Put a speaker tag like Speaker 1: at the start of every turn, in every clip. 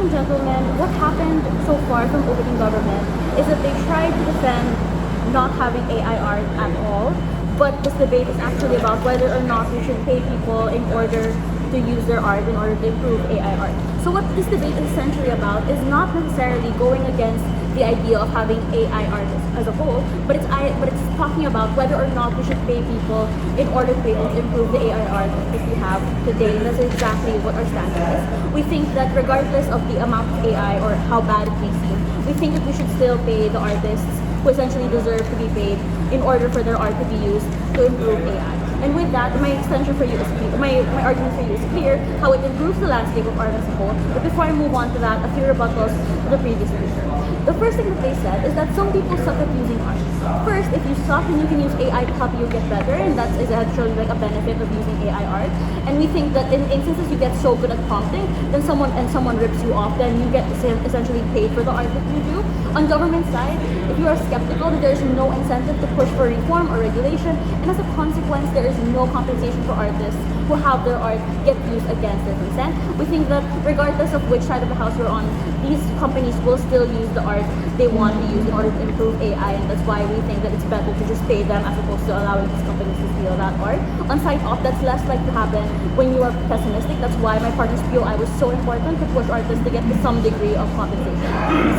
Speaker 1: and gentlemen, what happened so far from opening government is that they tried to defend not having AI art at all, but this debate is actually about whether or not we should pay people in order to use their art in order to improve AI art. So what this debate is essentially about is not necessarily going against the idea of having AI artists as a whole, but it's talking about whether or not we should pay people in order to be able to improve the AI art that we have today. And that's exactly what our stance is. We think that regardless of the amount of AI or how bad it may seem, we think that we should still pay the artists who essentially deserve to be paid in order for their art to be used to improve AI. And with that, my extension for you is clear. My argument for you is clear, how it improves the landscape of art as a whole. But before I move on to that, a few rebuttals to the previous speaker. The first thing that they said is that some people suck at using art. First, if you suck, then you can use AI to help you get better, and that is actually like a benefit of using AI art. And we think that in instances you get so good at prompting, then someone rips you off, then you get essentially paid for the art that you do. On government side, if you are skeptical that there is no incentive to push for reform or regulation, and as a consequence, there is no compensation for artists who have their art get used against their consent. We think that regardless of which side of the house you're on, these companies will still use the art they want to use in order to improve AI, and that's why we think that it's better to just pay them as opposed to allowing these companies to steal that art. On side off, that's less likely to happen when you are pessimistic. That's why my partner's POI was so important to push artists to get to some degree of compensation.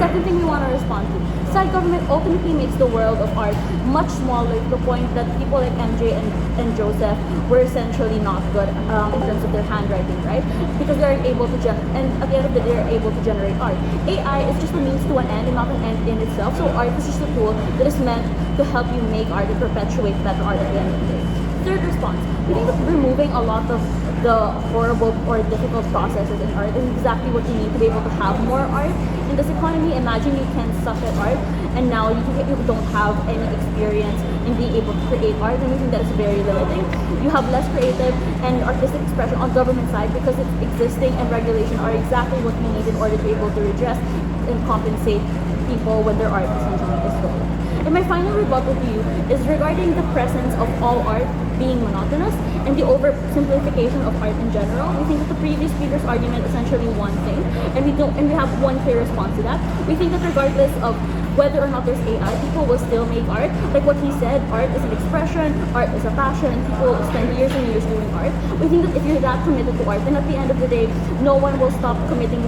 Speaker 1: Second thing we want to respond to, side government ultimately makes the world of art much smaller to the point that people like MJ and Joseph were essentially not good in terms of their handwriting, right? Because they're able to and at the end of the day, they're able to generate art. AI is just a means to an end and not an end in itself. So art is just a tool that is meant to help you make art and perpetuate better art at the end of the day. Third response, we think that removing a lot of the horrible or difficult processes in art is exactly what you need to be able to have more art in this economy. Imagine you can suck at art and now you don't have any experience in being able to create art, and we think that is very limiting. You have less creative and artistic expression on government side because it's existing and regulation are exactly what we need in order to be able to redress and compensate people when their art essentially is stolen. And my final rebuttal to you is regarding the presence of all art being monotonous and the oversimplification of art in general. We think that the previous speaker's argument is essentially one thing, and we have one clear response to that. We think that regardless of whether or not there's AI, people will still make art. Like what he said, art is an expression, art is a passion, and people spend years and years doing art. We think that if you're that committed to art, then at the end of the day, no one will stop committing,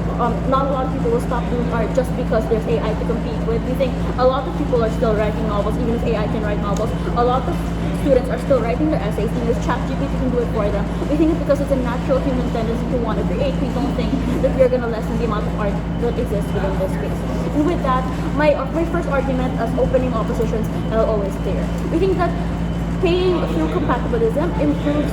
Speaker 1: not a lot of people will stop doing art just because there's AI to compete with. We think a lot of people are still writing novels, even if AI can write novels. A lot of students are still writing their essays, and there's ChatGPT can do it for them. We think it's because it's a natural human tendency to want to create. We don't think that we're going to lessen the amount of art that exists within this space. And with that, my first argument as opening oppositions are always clear. We think that paying through compatibilism improves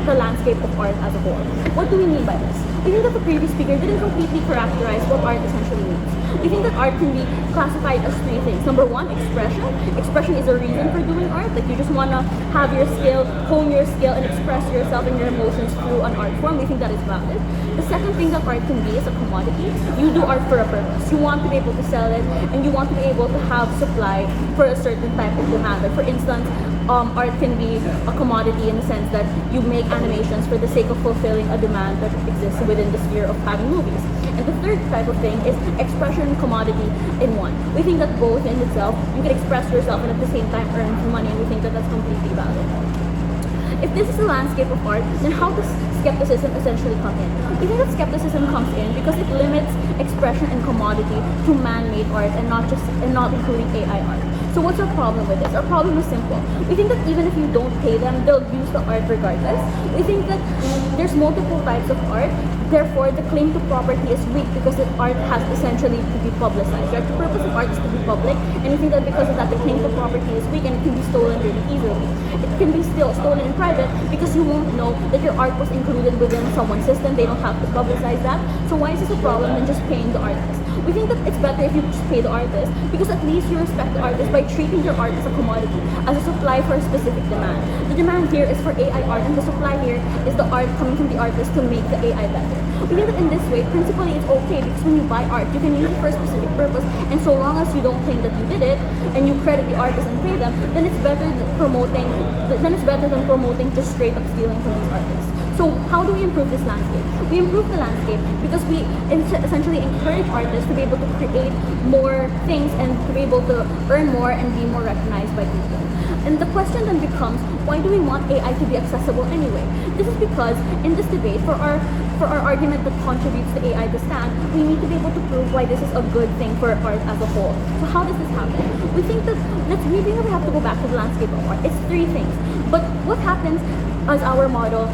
Speaker 1: the landscape of art as a whole. What do we mean by this? We think that the previous speaker didn't completely characterize what art essentially means. We think that art can be classified as three things. Number one, expression. Expression is a reason for doing art. Like you just want to have your skill, hone your skill, and express yourself and your emotions through an art form. We think that is valid. The second thing that art can be is a commodity. You do art for a purpose. You want to be able to sell it, and you want to be able to have supply for a certain type of demand. Like for instance, art can be a commodity in the sense that you make animations for the sake of fulfilling a demand that exists within the sphere of having movies. And the third type of thing is expression and commodity in one. We think that both in itself, you can express yourself and at the same time earn money, and we think that that's completely valid. If this is the landscape of art, then how does skepticism essentially come in? We think that skepticism comes in because it limits expression and commodity to man-made art and not including AI art. So what's our problem with this? Our problem is simple. We think that even if you don't pay them, they'll use the art regardless. We think that there's multiple types of art. Therefore, the claim to property is weak because the art has essentially to be publicized. Right? The purpose of art is to be public, and we think that because of that, the claim to property is weak and it can be stolen really easily. It can be still stolen in private because you won't know that your art was included within someone's system. They don't have to publicize that. So why is this a problem than just paying the artist? We think that it's better if you just pay the artist because at least you respect the artist by treating your art as a commodity, as a supply for a specific demand. The demand here is for AI art, and the supply here is the art coming from the artist to make the AI better. We think that in this way, principally it's okay because when you buy art, you can use it for a specific purpose, and so long as you don't claim that you did it and you credit the artist and pay them, then it's better than promoting just straight up stealing from these artists. So how do we improve this landscape? We improve the landscape because we essentially encourage artists to be able to create more things and to be able to earn more and be more recognized by people. And the question then becomes, why do we want AI to be accessible anyway? This is because in this debate, for our argument that contributes to AI to stand, we need to be able to prove why this is a good thing for art as a whole. So how does this happen? We think that we have to go back to the landscape of art. It's three things. But what happens as our model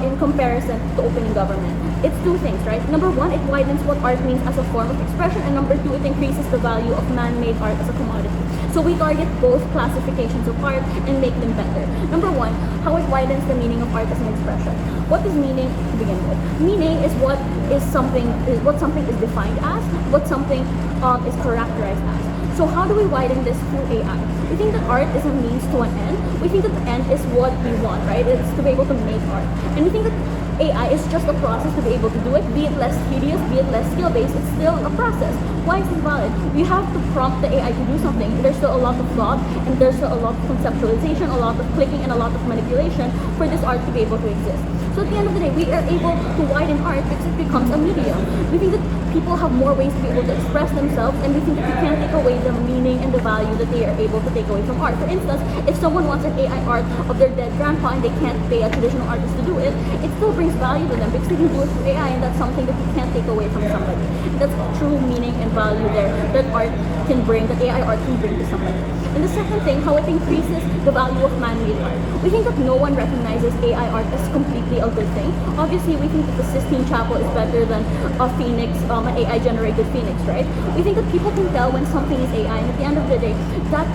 Speaker 1: in comparison to opening government? It's two things, right? Number one, it widens what art means as a form of expression, and number two, it increases the value of man-made art as a commodity. So we target both classifications of art and make them better. Number one, how it widens the meaning of art as an expression. What is meaning to begin with? Meaning is what something is defined as, what something is characterized as. So how do we widen this through AI? We think that art is a means to an end. We think that the end is what we want, right? It's to be able to make art. And we think that AI is just a process to be able to do it, be it less tedious, be it less skill-based, it's still a process. Why is this valid? You have to prompt the AI to do something. There's still a lot of thought, and there's still a lot of conceptualization, a lot of clicking, and a lot of manipulation for this art to be able to exist. So at the end of the day, we are able to widen art because it becomes a medium. We think that people have more ways to be able to express themselves, and we think that we can't take away the meaning and the value that they are able to take away from art. For instance, if someone wants an AI art of their dead grandpa and they can't pay a traditional artist to do it, it still brings value to them because they can do it through AI, and that's something that you can't take away from somebody. And that's true meaning and value there that art can bring, that AI art can bring to somebody. And the second thing, how it increases the value of man-made art. We think that no one recognizes AI art as completely a good thing. Obviously, we think that the Sistine Chapel is better than a phoenix, an AI-generated phoenix, right? We think that people can tell when something is AI, and at the end of the day, that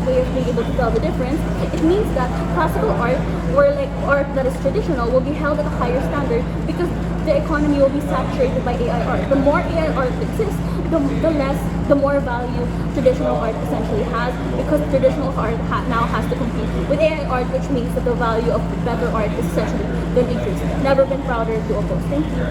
Speaker 1: way of being able to tell the difference, it means that classical art or like art that is traditional will be held at a higher standard because the economy will be saturated by AI art. The more AI art exists, the more value traditional art essentially has, because traditional art now has to compete with AI art, which means that the value of better art is essentially going to increase. Never been prouder to oppose. Thank you.